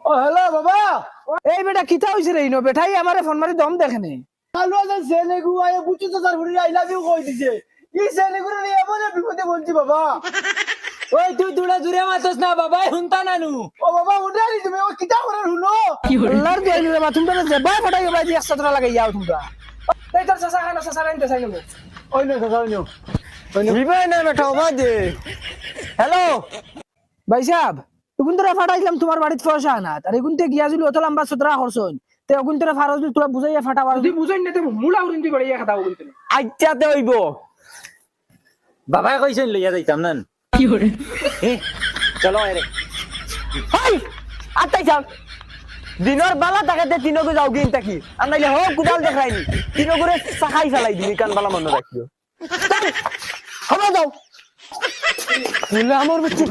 ও hello বাবা, এই বেটা কিতা হইছে রে ইনো বেটাই আমারে ফোন মারি দম দেখেনে কালু আছেন ছেলে গুয়ায় বুঝছো তো তার ঘুরে আই লাভ ইউ কই দিছে। এই ছেলে গুলো নিয়ে এমন বিপদে বলছি বাবা। ওই তুই দুড়া জুড়ে মাতস না বাবা হুনতা নানু ও বাবা উঠে আনি তুমি ও কিতা করে শুনো। আল্লাহর দোয়াই রে মা তোমরা যে বাই ফটাই বাই দি 100 টাকা লাগাই যাও তোমরা। এই তোর চাচা খানা চাচা রাইতে চাই নেবো। ওই না দাদা ওই না নিবে না বেটা বাজে হ্যালো ভাই সাহেব এখন তোরা ফাটাইলাম তোমার বাড়িতে পয়সা আনা আর এখন থেকে গিয়া যদি অত লম্বা সতরা খরচন তে এখন তোরা ফারজ তোরা বুঝাইয়া ফাটাবার যদি বুঝাই না তে মুলা উড়িন দি বড়িয়া খাতাও কিন্তু আইতাতে হইব বাবাই কইছেন লইয়া যাইতাম না কি করে চলো আরে হাই আতাই যাও দিনের বালা টাকাতে তিনকে যাও গিন তাকি আর নাইলে হোক কুদাল দেখাইনি তিনগুরে সাখাই ফেলাই দিবি কান বালা মনে রাখিও হবে যাও বলে আমার বাচ্চা